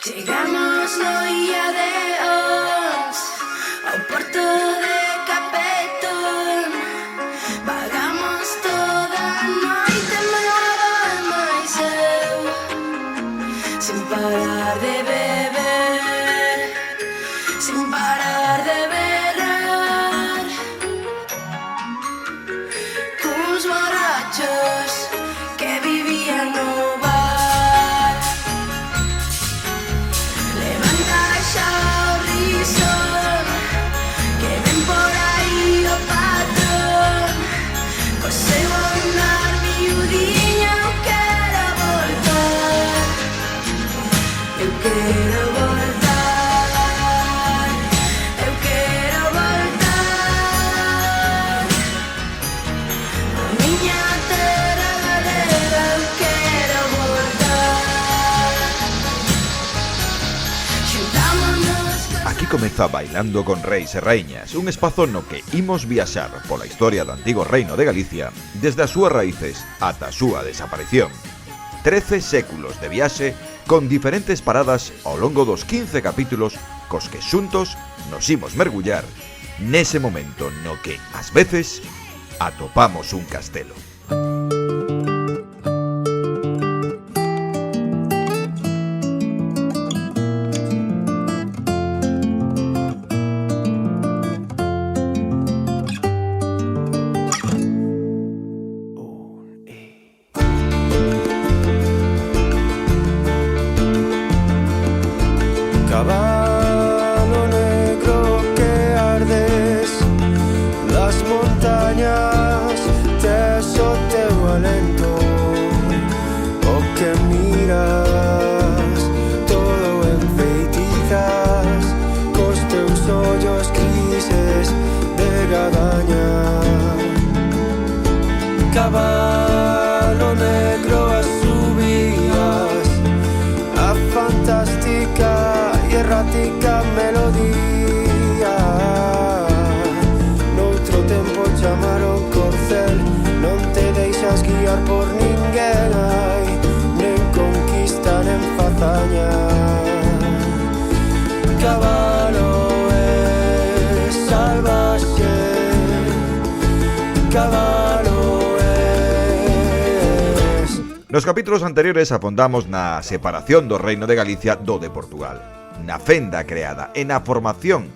Chegamos no Illa de Ons ao porto de Capetón. Vagamos toda a noite molada e máis eu, sin parar de beber, sin parar de berrar, cuns borrachos que vivían no bar. Levanta xa o risón, que ven por aí o patrón, co seu andar miudiña. Eu quero voltar, eu quero voltar, eu quero voltar a miña terra galega. Eu quero voltar. Xuntámonos Aquí comeza Bailando con Reis e Raíñas, un espazo no que imos viaxar pola historia do antigo reino de Galicia desde as súas raíces ata a súa desaparición. 13 séculos de viaxe con diferentes paradas ao longo dos 15 capítulos cos que xuntos nos imos mergullar nese momento no que, ás veces, atopamos un castelo. Caballo negro que ardes las montañas, tes o teu alento, o que miras todo enfeitizas cos teus ollos grises de gadaña. Caballo negro as subías a fantástica e errática melodía. Noutro tempo chamaron corcel, non te deixas guiar por ninguén, ai, nen conquista nen fazaña. Cabalo é salvaxe, cabalo es. Nos capítulos anteriores afondamos na separación do Reino de Galicia do de Portugal, na fenda creada e na formación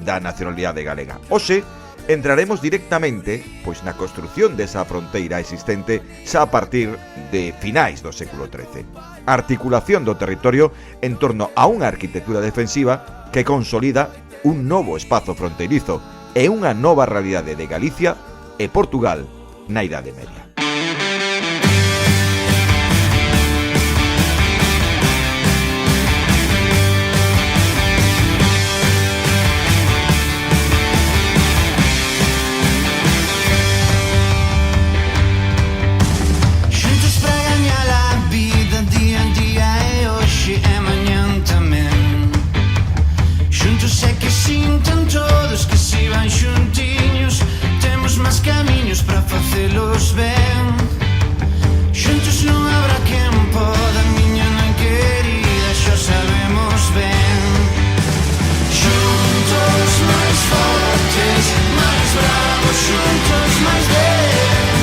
da nacionalidade galega. Hoxe entraremos directamente pois na construción desa fronteira existente xa a partir de finais do século XIII. A articulación do territorio en torno a unha arquitectura defensiva que consolida un novo espazo fronteirizo e unha nova realidade de Galicia e Portugal na Idade Media. Xuntos para gañar a vida día en día e hoxe e mañán tamén. Xuntos é que sintan todos que se van xuntiños, temos máis camiños para facelos ben. Xuntos non habrá quen poda, miña nai querida, xa sabemos ben. Xuntos máis fortes, máis bravos, xuntos máis ben.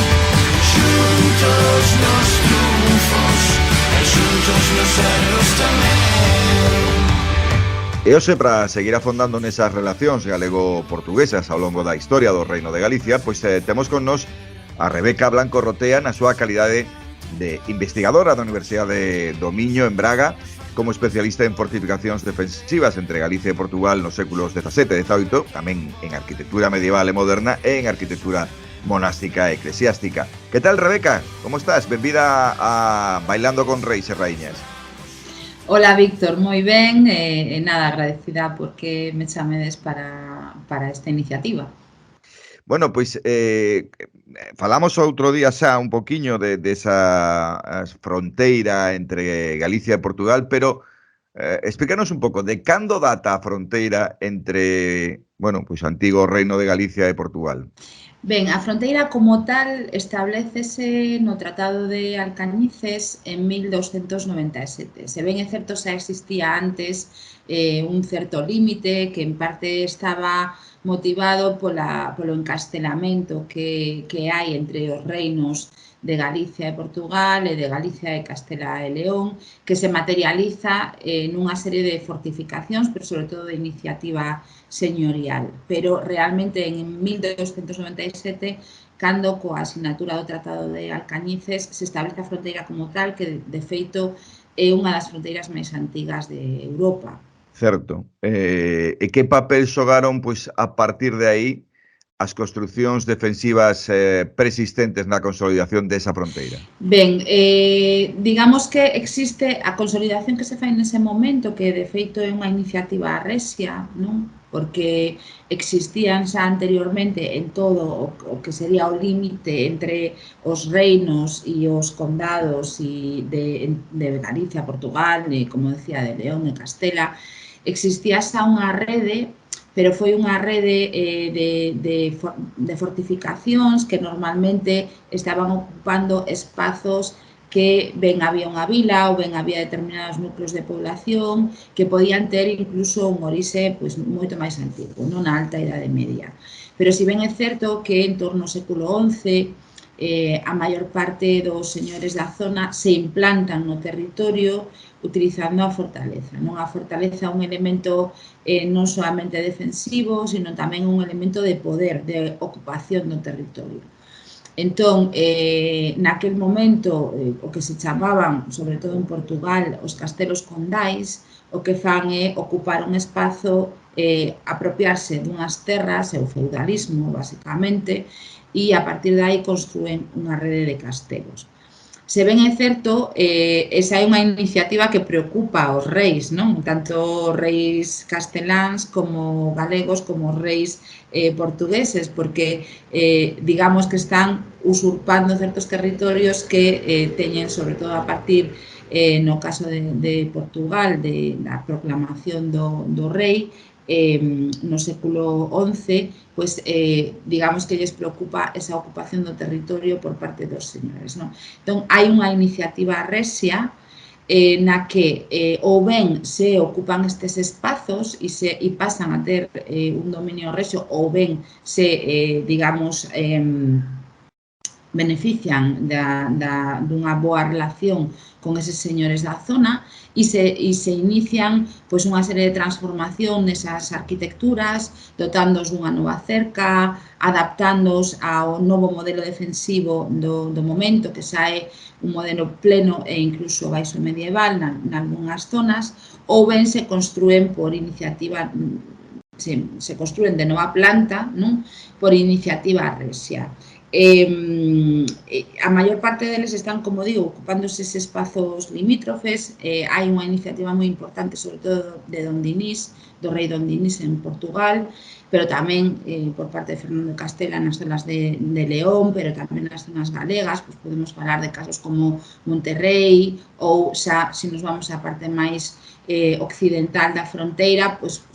Xuntos nos triunfos e xuntos nos erros tamén. E hoxe, para seguir afondando nesas relacións galego-portuguesas ao longo da historia do Reino de Galicia, pois temos con nos a Rebeca Blanco Rotea na súa calidade de investigadora da Universidade do Miño en Braga, como especialista en fortificacións defensivas entre Galicia e Portugal nos séculos XVII e XVIII, tamén en arquitectura medieval e moderna e en arquitectura monástica e eclesiástica. Que tal, Rebeca? Como estás? Benvida a Bailando con Reis e Raíñas. Hola, Víctor, moi ben, nada, agradecida porque me chamedes para esta iniciativa. Bueno, pois falamos outro día xa un poquiño desa fronteira entre Galicia e Portugal, pero Explícanos un pouco de cando data a fronteira entre, bueno, pois o antigo Reino de Galicia e Portugal. Ben, a fronteira como tal establécese no Tratado de Alcañices en 1297. Se ben é certo xa existía antes un certo límite que en parte estaba motivado polo encastelamento que hai entre os reinos de Galicia e Portugal e de Galicia e Castela e León, que se materializa nunha serie de fortificacións, pero sobre todo de iniciativa señorial. Pero realmente en 1297, cando coa asignatura do Tratado de Alcañices se establece a fronteira como tal, que de feito é unha das fronteiras máis antigas de Europa. Certo. E que papel xogaron, pois, a partir de aí, as construcións defensivas persistentes na consolidación desa fronteira? Ben, digamos que existe a consolidación que se fai nese momento, que de feito é unha iniciativa resia, non? Porque existían xa anteriormente en todo o que sería o límite entre os reinos e os condados de Galicia, Portugal, como decía, de León e Castela, existía xa unha rede, pero foi unha rede de fortificacións que normalmente estaban ocupando espazos que ben había unha vila ou ben había determinados núcleos de población que podían ter incluso un orixe pois, moito máis antigo, non na alta Idade Media. Pero si ben é certo que en torno ao século XI a maior parte dos señores da zona se implantan no territorio utilizando a fortaleza. Non? A fortaleza é un elemento non solamente defensivo, sino tamén un elemento de poder, de ocupación do territorio. Entón, naquel momento, o que se chamaban, sobre todo en Portugal, os castelos condais, o que fan é ocupar un espazo, apropiarse dunhas terras, é o feudalismo, basicamente, e a partir de aí construen unha rede de castelos. Se ben é certo, esa é unha iniciativa que preocupa aos reis, non? Tanto reis casteláns como galegos como reis portugueses, porque digamos que están usurpando certos territorios que teñen, sobre todo a partir, no caso de Portugal, da proclamación do rei, no século XI, pois digamos que lles preocupa esa ocupación do territorio por parte dos señores. Non? Entón, hai unha iniciativa resia na que ou ben se ocupan estes espazos e pasan a ter un dominio rexio ou ben se, digamos, benefician dunha boa relación con eses señores da zona e se inician pois, unha serie de transformación nesas arquitecturas, dotándoos dunha nova cerca, adaptándoos ao novo modelo defensivo do momento, que xa é un modelo pleno e incluso baixo medieval nalgúnas zonas, ou ben se construen por iniciativa, se construen de nova planta, non? Por iniciativa resia. A maior parte deles están, como digo, ocupándose eses espazos limítrofes. Hai unha iniciativa moi importante, sobre todo de Don Dinís, do rei Don Dinís en Portugal, pero tamén por parte de Fernando de Castela nas zonas de León, pero tamén nas zonas galegas, pois podemos falar de casos como Monterrey ou xa, se nos vamos á parte máis occidental da fronteira, pois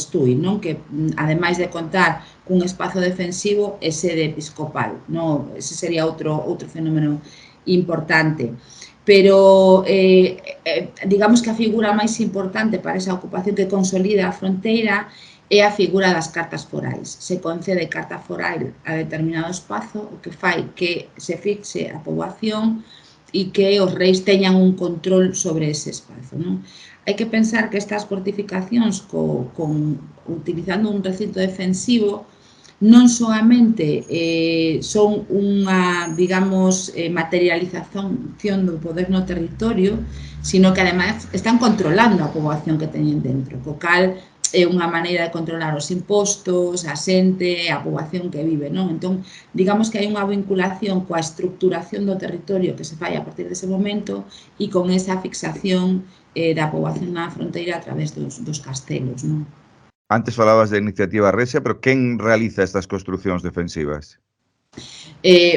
Tui, non? Que ademais de contar cun espazo defensivo é sede episcopal, non? Ese sería outro fenómeno importante. Pero digamos que a figura máis importante para esa ocupación que consolida a fronteira é a figura das cartas forais. Se concede carta foral a determinado espazo, o que fai que se fixe a poboación e que os reis teñan un control sobre ese espazo, non? Hai que pensar que estas fortificacións utilizando un recinto defensivo non solamente son unha, digamos, materialización do poder no territorio, sino que ademais están controlando a poboación que teñen dentro, co cal é unha maneira de controlar os impostos, a xente, a poboación que vive, non? Entón, digamos que hai unha vinculación coa estructuración do territorio que se fai a partir dese momento e con esa fixación da poboación na fronteira a través dos castelos, non? Antes falabas de iniciativa resia, pero quen realiza estas construcións defensivas?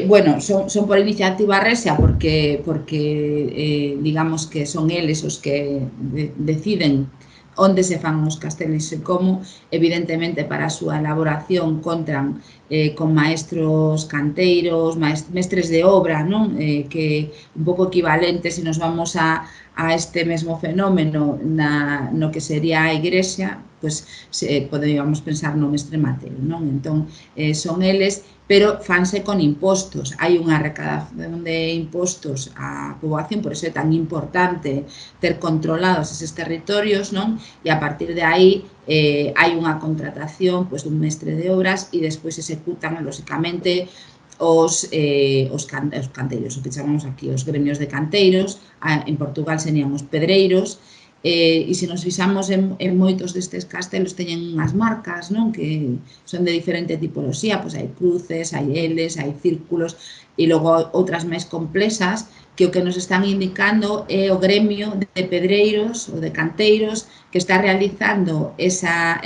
Bueno, son por iniciativa resia porque digamos que son eles os que deciden onde se fan os castelos e como. Evidentemente, para a súa elaboración contan con maestros canteiros, mestres de obra, non? Que un pouco equivalente, se nos vamos a este mesmo fenómeno no que sería a Igrexa, pois podríamos pensar no mestre Mateo, non? Entón, son eles, pero fanse con impostos. Hai unha recadación de impostos á poboación, por iso é tan importante ter controlados eses territorios, non? E a partir de aí hai unha contratación dun mestre de obras e despois executan, lóxicamente, os canteiros, o que chamamos aquí os gremios de canteiros. En Portugal serían os pedreiros. E se nos fixamos en moitos destes castelos teñen unhas marcas, non? Que son de diferente tipoloxía, pois hai cruces, hai L's, hai círculos, e logo outras máis complexas que o que nos están indicando é o gremio de pedreiros ou de canteiros que está realizando esa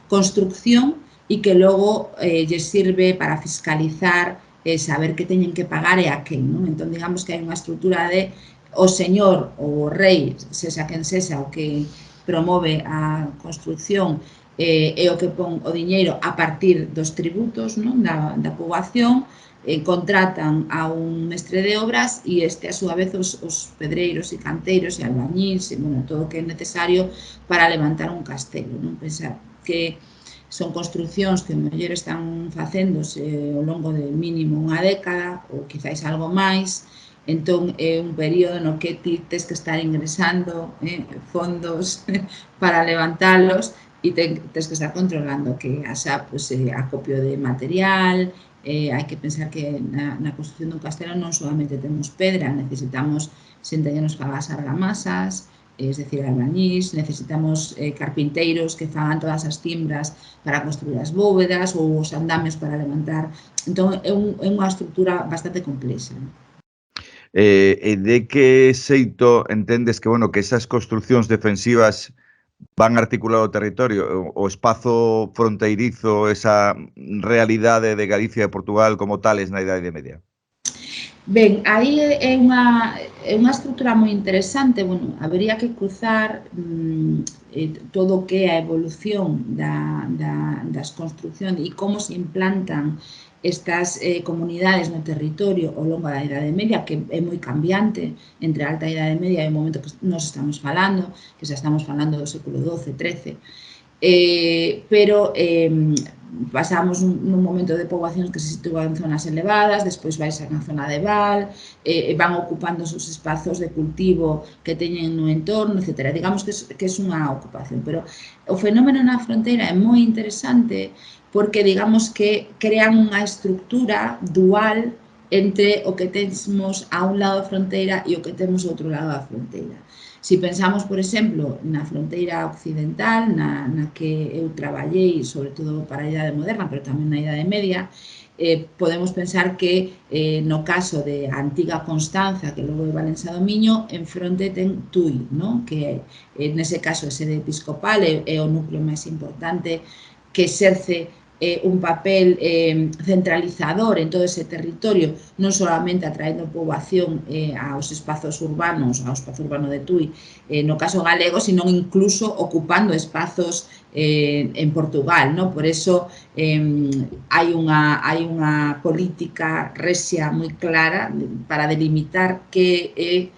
construcción e que logo lles sirve para fiscalizar e saber que teñen que pagar e a quen, non? Entón, digamos que hai unha estrutura de o señor ou o rei, sexa quen sexa o que promove a construcción e o que pon o diñeiro a partir dos tributos, non? Da poboación, contratan a un mestre de obras e este, a súa vez, os pedreiros e canteiros e albañís, e, bueno, todo o que é necesario para levantar un castelo, non? Pensar que son construcións que mellor están facéndose ao longo de mínimo unha década ou quizáis algo máis. Entón, é un período no que ti tes que estar ingresando fondos para levantalos e tes que estar controlando que haxa acopio de material. Hai que pensar que na construcción dun castelo non solamente temos pedra, necesitamos xente que nos faga as argamasas, es decir, albañís, necesitamos carpinteiros que fagan todas as timbras para construir as bóvedas ou os andamios para levantar. Entón, é unha estrutura bastante complexa. E de que xeito entendes que, bueno, que esas construcións defensivas van articular o territorio, o espazo fronteirizo, esa realidade de Galicia e Portugal como tales na Idade Media? Ben, aí é unha estrutura moi interesante. Bueno, habería que cruzar todo o que é a evolución das construcións e como se implantan estas comunidades no territorio ao longo da Idade Media, que é moi cambiante entre a Alta Idade Media e o momento que nos estamos falando, que xa estamos falando do século XII, XIII, pero pasamos nun momento de poboacións que se sitúan en zonas elevadas, despois vais na zona de val, van ocupando os espazos de cultivo que teñen no entorno, etc. Digamos que é unha ocupación, pero o fenómeno na fronteira é moi interesante porque, digamos que crean unha estructura dual entre o que temos a un lado da fronteira e o que temos ao outro lado da fronteira. Se pensamos, por exemplo, na fronteira occidental, na que eu traballei, sobre todo para a Idade Moderna, pero tamén na Idade Media, podemos pensar que no caso de antiga Constanza, que logo é Valença do Miño, en fronte ten Tui, non? Que nese caso é sede episcopal, é o núcleo máis importante que exerce un papel centralizador en todo ese territorio, non solamente atraendo poboación aos espazos urbanos, ao espazo urbano de Tui, no caso galego, sino incluso ocupando espazos en Portugal, non? Por eso hai unha política resia moi clara para delimitar que é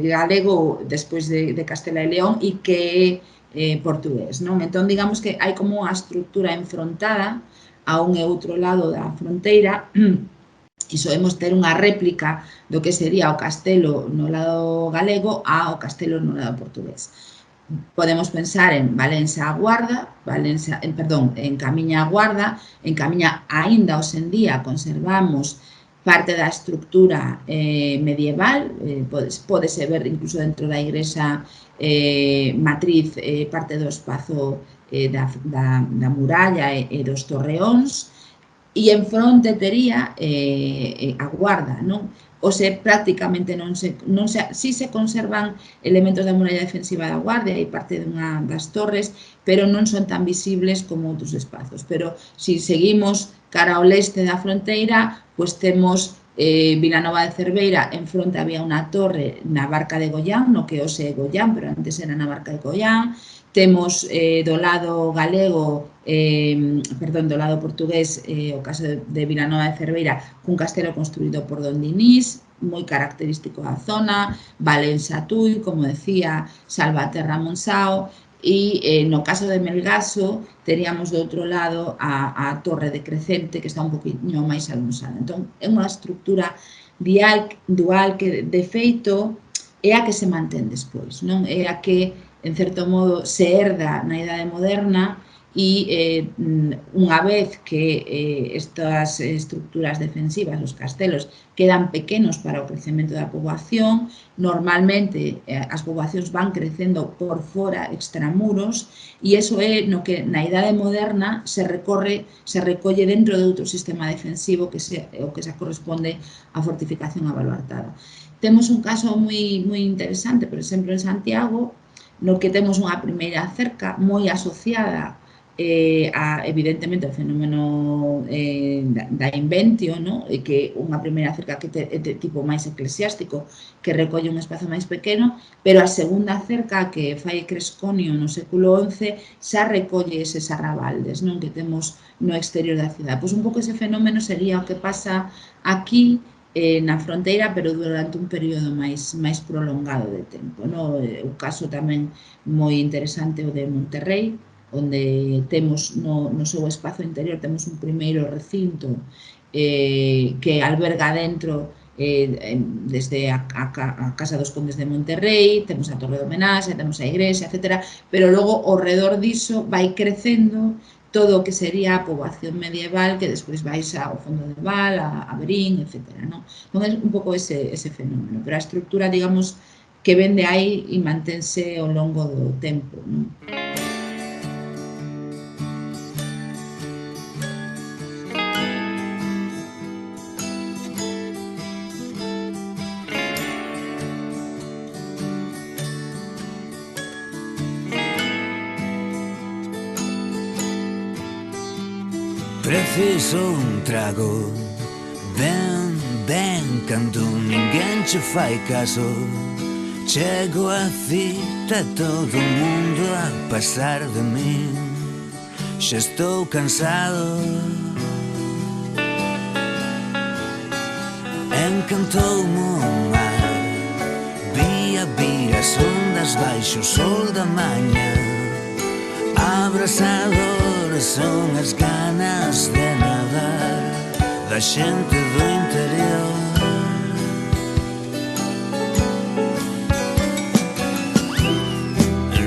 galego despois de Castela e León e que é portugués, non? Entón, digamos que hai como unha estrutura enfrontada a un e outro lado da fronteira e soemos ter unha réplica do que sería o castelo no lado galego ao castelo no lado portugués. Podemos pensar en Valença a Guarda, en Camiña a Guarda, en Camiña aínda hoxe en día conservamos parte da estructura medieval, pódese ver incluso dentro da igrexa matriz parte do espazo da muralla e dos torreóns, e en fronte tería a Guarda, non? prácticamente si se conservan elementos da muralla defensiva da Guardia e parte dunha das torres, pero non son tan visibles como outros espazos. Pero se seguimos cara ao leste da fronteira, pois temos Vilanova de Cerveira, en fronte había unha torre na Barca de Goián, no que hoxe é Goián, pero antes era na Barca de Goián. Temos do lado galego, do lado portugués, o caso de Vilanova de Cerveira, cun castelo construído por Don Dinís, moi característico da zona, Valença Tui, como decía, Salvaterra Monsao, e no caso de Melgaso teríamos do outro lado a Torre de Crecente, que está un poquinho máis almosada. Entón, é unha estructura dual que, de feito, é a que se mantén despois, non? É a que, en certo modo, se herda na Idade Moderna e unha vez que estas estructuras defensivas, os castelos, quedan pequenos para o crecemento da poboación, normalmente as poboacións van crecendo por fora, extramuros, e iso é no que na Idade Moderna se recolle dentro de outro sistema defensivo que o que se corresponde á fortificación abaluartada. Temos un caso moi interesante, por exemplo, en Santiago, no que temos unha primeira cerca moi asociada evidentemente o fenómeno da inventio, no? Que unha primeira cerca que é de tipo máis eclesiástico, que recolle un espazo máis pequeno, pero a segunda cerca que fai Cresconio no século XI xa recolle eses arrabaldes, non? Que temos no exterior da cidade. Pois un pouco ese fenómeno sería o que pasa aquí na fronteira, pero durante un período máis prolongado de tempo, no? O caso tamén moi interesante o de Monterrey, onde temos no seu espazo interior temos un primeiro recinto que alberga dentro desde a Casa dos Condes de Monterrey, temos a Torre de Homenaxe, temos a igrexa, etc. Pero logo, ao redor diso, vai crecendo todo o que sería a poboación medieval que despois vais ao Fondo de Val, a Verín, etc. Non é un pouco ese fenómeno, pero a estructura, digamos, que vén de aí e mantense ao longo do tempo, non? Preciso un trago, ben, cando ninguén che fai caso. Chego a cita, todo o mundo a pasar de min. Xa estou cansado. Encantoume o mar, vía vir as ondas baixo o sol da maña. Abrasadores son as ganas de nadar da xente do interior.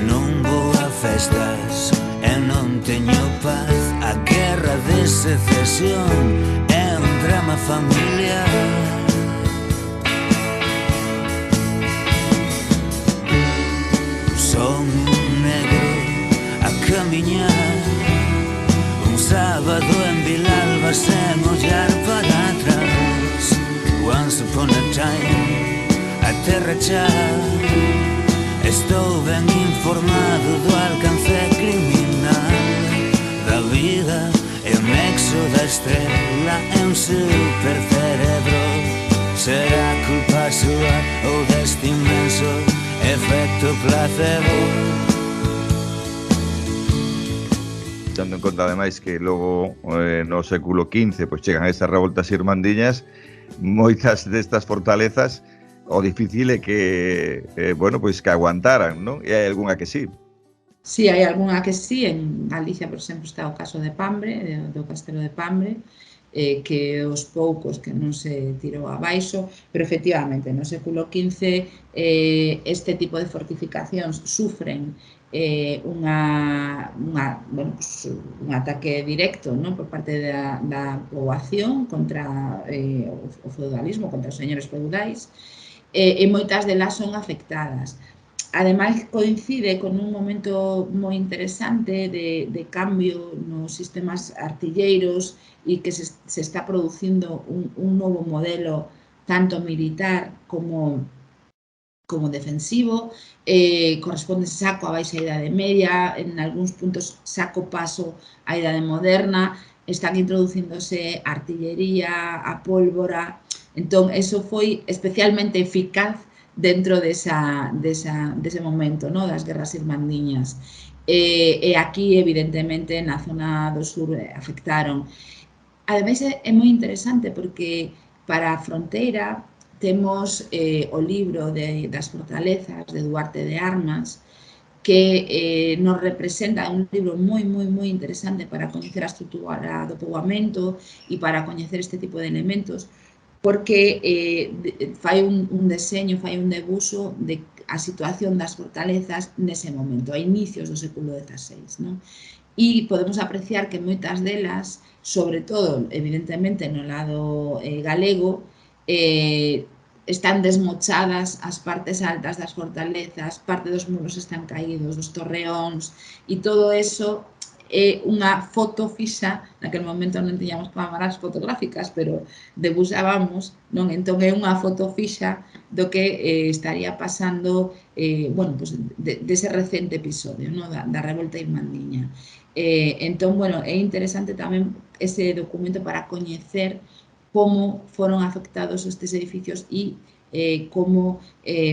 Non vou a festas e non teño paz. A guerra de secesión é un drama familiar. Son un negro a camiñar un sábado en Vilalba sen ollar para atrás. Once upon a time, a terra xa. Estou ben informado do alcance criminal da vida e o nexo da estrela é un supercerebro. Será culpa súa ou deste inmenso efecto placebo? Tendo en conta ademais que logo no século XV pois chegan estas revoltas irmandiñas, moitas destas fortalezas o difícil é que pois que aguantaran, non? E hai algunha que sí. Sí, hai algunha que sí. En Galicia, por exemplo, está o caso de Pambre, do castelo de Pambre, que os poucos que non se tirou abaixo, pero efectivamente no século XV este tipo de fortificacións sufren un ataque directo, non, por parte da poboación contra o feudalismo, contra os señores feudais, e moitas delas son afectadas. Ademais, coincide con un momento moi interesante de cambio nos sistemas artilleiros e que se está producindo un novo modelo tanto militar como defensivo, corresponde saco a baixa idade media, en algúns puntos saco paso á idade moderna, están introducíndose artillería, a pólvora, entón, eso foi especialmente eficaz dentro dese momento, no? Das guerras irmandiñas. E aquí, evidentemente, na zona do sur afectaron. Ademais, é moi interesante porque para a fronteira temos o libro das fortalezas de Duarte de Armas, que nos representa un libro moi interesante para coñecer a estrutura do poboamento e para coñecer este tipo de elementos, porque fai un deseño, fai un debuxo de a situación das fortalezas nese momento, a inicios do século XVI, non? E podemos apreciar que moitas delas, sobre todo, evidentemente, no lado galego, están desmochadas as partes altas das fortalezas, parte dos muros están caídos, dos torreóns, e todo eso é unha foto fixa, naquel momento non tiñamos cámaras fotográficas, pero debuxábamos, non? Entón é unha foto fixa do que estaría pasando, bueno, pues, dese recente episodio, non? Da revolta irmandiña. Entón, bueno, é interesante tamén ese documento para coñecer como foron afectados estes edificios e como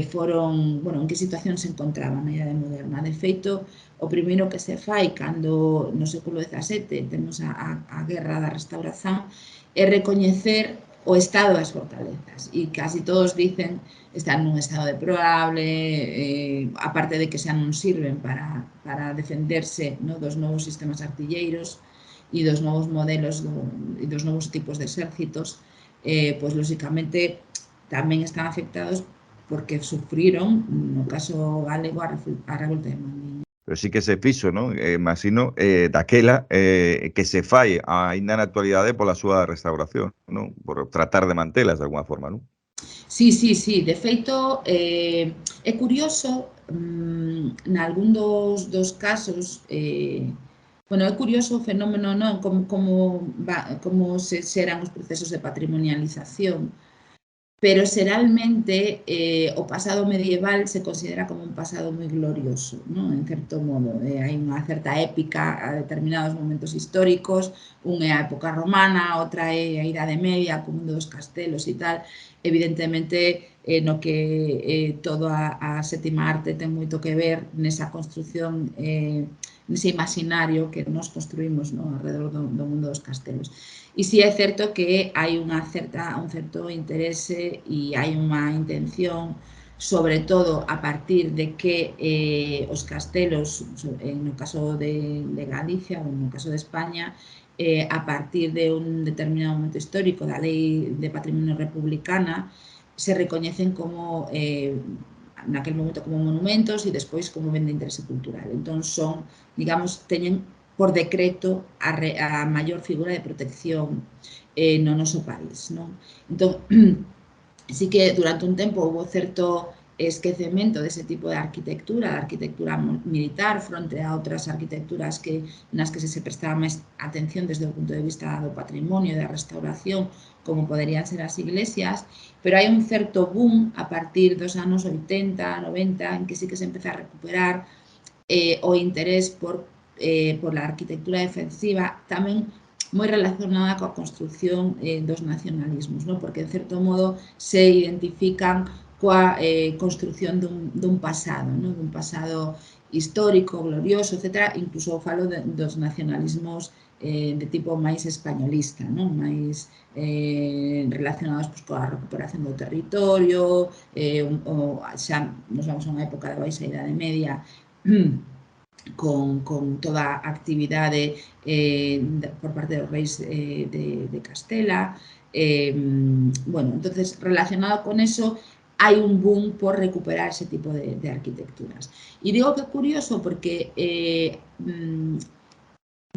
foron, bueno, en que situación se encontraban na idade moderna. De feito, o primeiro que se fai cando no século XVII temos a guerra da restauración é recoñecer o estado das fortalezas, e casi todos dicen están nun estado deplorable, aparte de que xa non sirven para defenderse, no, dos novos sistemas artilleiros e dos novos modelos e dos novos tipos de exércitos, pois lóxicamente tamén están afectados porque sufriron, no caso galego, a revolta de Mandiña. Pero sí que se fixo, non? Imagino, daquela, que se fai aínda na actualidade pola súa restauración, non? Por tratar de mantelas de alguna forma, non? Sí. De feito, é curioso, nalgún dos casos, bueno, é curioso o fenómeno, non? Como se xeran os procesos de patrimonialización, pero xeralmente o pasado medieval se considera como un pasado moi glorioso, non? En certo modo, hai unha certa épica a determinados momentos históricos, unha é a época romana, outra é a Idade Media, como dos castelos e tal. Evidentemente, no que toda a sétima arte ten moito que ver nesa construción, nese imaginario que nos construímos, non? Alrededor do mundo dos castelos. E si é certo que hai un certo interese e hai unha intención, sobre todo a partir de que os castelos, no caso de Galicia ou no caso de España, a partir de un determinado momento histórico da Lei de Patrimonio Republicana, se recoñecen como, naquel momento, como monumentos e despois como ben de interese cultural. Entón son, digamos, teñen por decreto a maior figura de protección no noso país, non? Entón, sí que durante un tempo houve certo esquecemento dese tipo de arquitectura, a arquitectura militar fronte a outras arquitecturas nas que se prestaba máis atención desde o punto de vista do patrimonio, da restauración, como poderían ser as iglesias, pero hai un certo boom a partir dos anos 80, 90, en que sí que se empeza a recuperar o interés por a arquitectura defensiva, tamén moi relacionada coa construción dos nacionalismos, non? Porque, en certo modo, se identifican coa construción dun pasado, non? Dun pasado histórico, glorioso, etc. Incluso falo dos nacionalismos de tipo máis españolista, non? Máis relacionados pues, coa recuperación do territorio, xa nos vamos a unha época da baixa idade media, con toda a actividade por parte dos reis de Castela. Bueno, entonces, relacionado con eso, hai un boom por recuperar ese tipo de arquitecturas. E digo que é curioso porque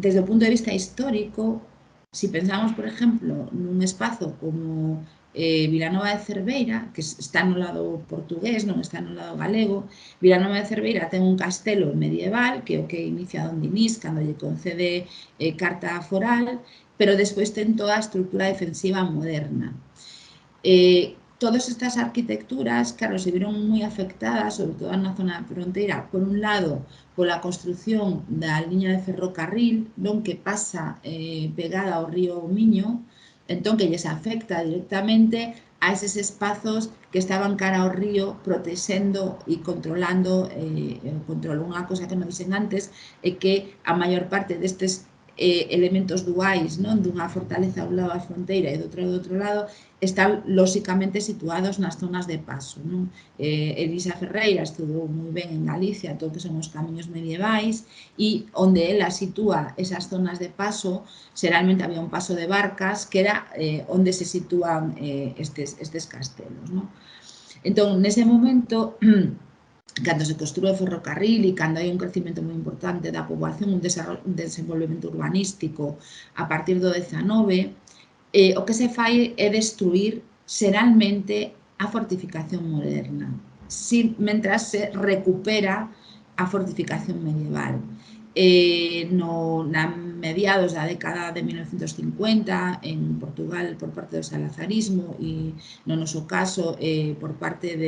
desde o punto de vista histórico, si pensamos, por exemplo, nun espazo como Vilanova de Cerveira, que está no lado portugués, non está no lado galego. Vilanova de Cerveira ten un castelo medieval, que é o que inicia Don Dinís, cando lle concede carta foral, pero despois ten toda a estrutura defensiva moderna. todas estas arquitecturas, claro, se vieron moi afectadas, sobre todo na zona da fronteira, por un lado, pola construción da liña de ferrocarril, non, que pasa pegada ao río Miño, entón que lles afecta directamente a eses espazos que estaban cara ao río protexendo e controlando o control. Unha cosa que non dixen antes é que a maior parte destes elementos duais, non, dunha fortaleza a un lado da fronteira e do outro lado, están lóxicamente situados nas zonas de paso, non? Elisa Ferreira estudou moi ben en Galicia todo o que son os camiños medievais e onde ela sitúa esas zonas de paso, xeralmente había un paso de barcas que era onde se sitúan estes castelos, non? Entón, nese momento, cando se construe o ferrocarril e cando hai un crecimento moi importante da poboación, un desenvolvemento urbanístico a partir do 19, o que se fai é destruir xeralmente a fortificación moderna, mentras se recupera a fortificación medieval. Na mediados da década de 1950, en Portugal, por parte do salazarismo e, no noso caso, por parte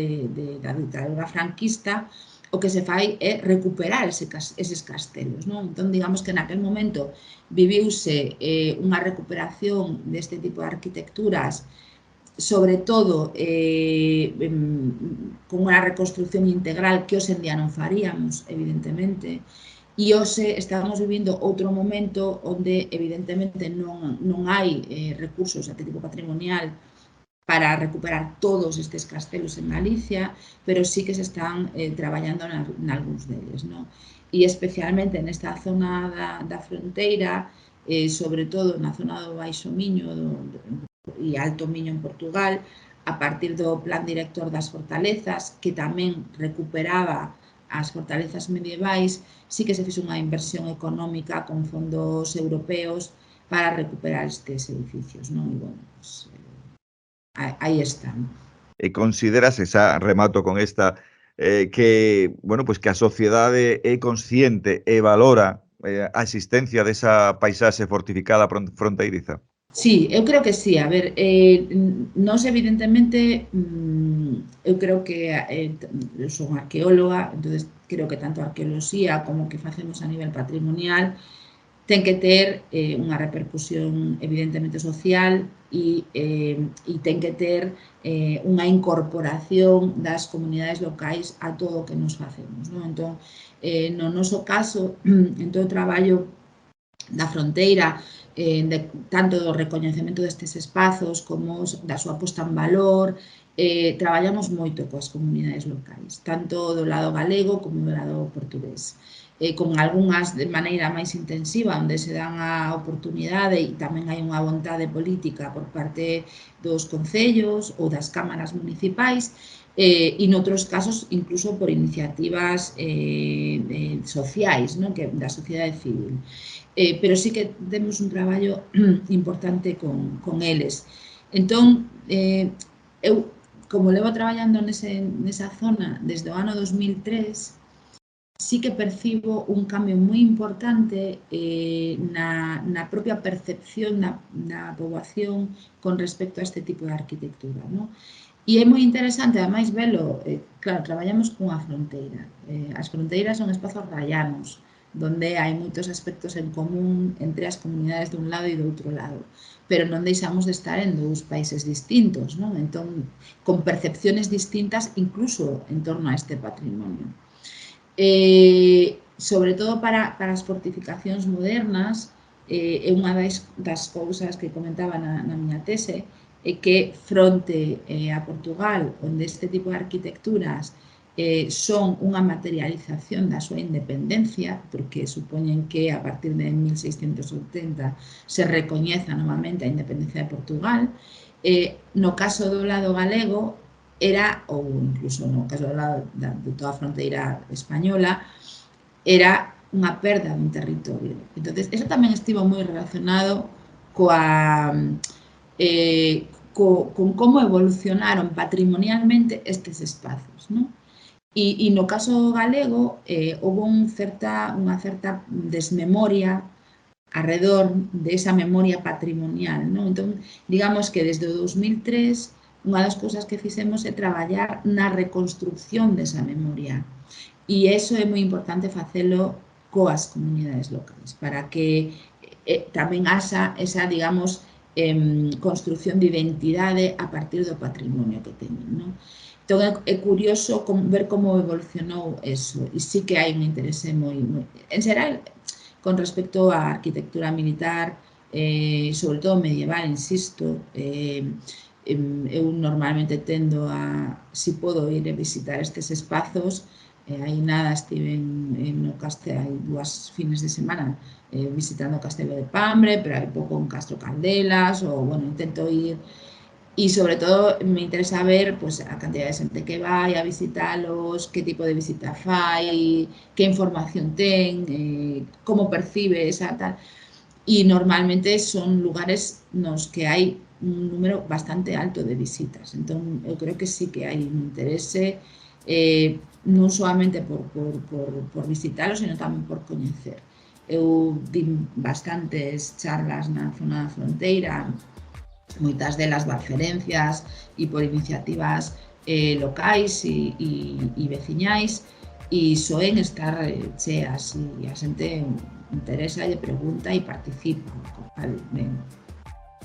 da ditadura franquista, o que se fai é recuperar eses castelos, non? Entón, digamos que naquel momento viviuse unha recuperación deste tipo de arquitecturas, sobre todo con unha reconstrucción integral que hoxe en día non faríamos, evidentemente, e hoxe estamos vivindo outro momento onde evidentemente non hai recursos a tipo patrimonial para recuperar todos estes castelos en Galicia, pero sí que se están traballando nalgúns deles, non? E especialmente nesta zona da fronteira, sobre todo na zona do Baixo Miño e Alto Miño en Portugal, a partir do Plan Director das Fortalezas, que tamén recuperaba as fortalezas medievais, sí que se fixo unha inversión económica con fondos europeos para recuperar estes edificios, non? E, bueno, pues, aí están. E consideras, esa remato con esta, que, bueno, pues que a sociedade é consciente e valora a existencia desa paisaxe fortificada fronteiriza? Sí, eu creo que sí. A ver, nós evidentemente, eu creo que eu son arqueóloga, entonces creo que tanto a arqueoloxía como o que facemos a nivel patrimonial ten que ter unha repercusión evidentemente social e ten que ter unha incorporación das comunidades locais a todo o que nos facemos, non? Entón, no noso caso, en todo o traballo da fronteira, tanto do recoñecemento destes espazos como da súa posta en valor, traballamos moito coas comunidades locais, tanto do lado galego como do lado portugués. Con algunhas de maneira máis intensiva, onde se dan a oportunidade e tamén hai unha vontade política por parte dos concellos ou das cámaras municipais, e noutros casos incluso por iniciativas sociais, non? Que da sociedade civil. Pero sí que temos un traballo importante con eles. Entón, eu, como levo traballando nesa zona desde o ano 2003, sí que percibo un cambio moi importante na propia percepción da poboación con respecto a este tipo de arquitectura, non? E é moi interesante, ademais, velo, claro, traballamos cunha fronteira. As fronteiras son espazos rallanos, donde hai moitos aspectos en común entre as comunidades dun lado e do outro lado, pero non deixamos de estar en dous países distintos, non? Entón, con percepciones distintas incluso en torno a este patrimonio. Sobre todo para as fortificacións modernas, é unha das cousas que comentaba na miña tese, é que fronte a Portugal, onde este tipo de arquitecturas son unha materialización da súa independencia, porque supoñen que a partir de 1680 se recoñeza novamente a independencia de Portugal. No caso do lado galego, era, ou incluso no caso do lado de toda a fronteira española, era unha perda dun territorio. Entón, eso tamén estivo moi relacionado con como evolucionaron patrimonialmente estes espazos, non? E no caso galego, houve unha certa desmemoria arredor de esa memoria patrimonial, non? Entón, digamos que desde o 2003 unha das cousas que fixemos é traballar na reconstrucción desa memoria. E iso é moi importante facelo coas comunidades locais, para que tamén haxa esa, digamos, construcción de identidade a partir do patrimonio que teñen, non? Entón é curioso ver como evolucionou eso, e sí que hai un interese moi en xeral, con respecto á arquitectura militar, sobre todo medieval, insisto, eu normalmente tendo a, si podo ir a visitar estes espazos, aí nada estive no Castelo, hai 2 fines de semana visitando o Castelo de Pambre, pero hai pouco en Castro Caldelas, ou, bueno, intento ir, e sobre todo me interesa ver pues, a cantidad de xente que vai a visitalos, que tipo de visita fai, que información ten, como percibe esa tal. E normalmente son lugares nos que hai un número bastante alto de visitas. Entón, eu creo que sí que hai un interese, non solamente por visitalos, sino tamén por coñecer. Eu di bastantes charlas na zona da fronteira, moitas delas barferencias e por iniciativas locais e veciñais, e soen estar cheas, e a xente interesa, lle pregunta e participa.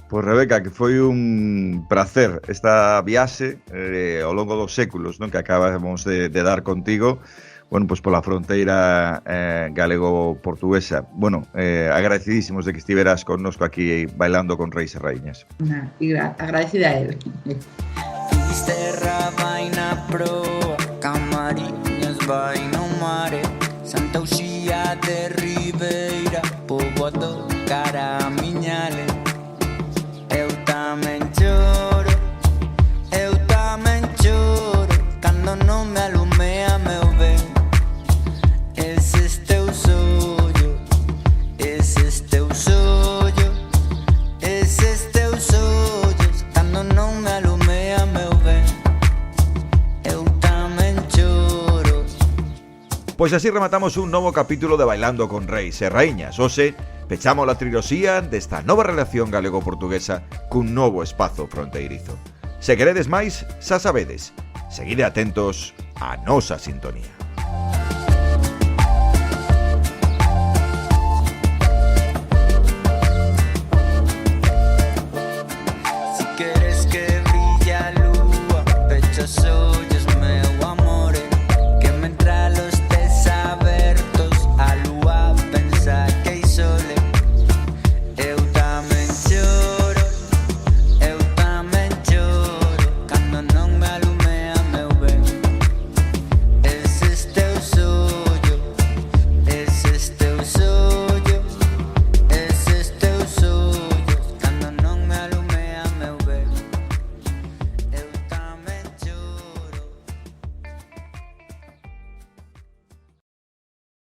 Pois Rebeca, que foi un placer esta viaxe ao longo dos séculos, non, que acabamos de dar contigo, bueno, pois pola fronteira galego-portuguesa. Bueno, agradecidísimos de que estiveras connosco aquí bailando con reis e raíñas. Agradecida a él. Fisterra vai na proa, Camariñas vai no mare, Santa Uxía de Ribeira, Poboado, Caramiñales. Eu tamén choro, cando non me alumea meu ben. Eses teus ollos, cando non me alumea meu ben. Eu tamén choro. Pois así rematamos un novo capítulo de Bailando con Reis e Raíñas. Hoxe pechamos a trilosía desta nova relación galego-portuguesa cun novo espazo fronteirizo. Se queredes máis, xa sabedes, seguide atentos á nosa sintonía.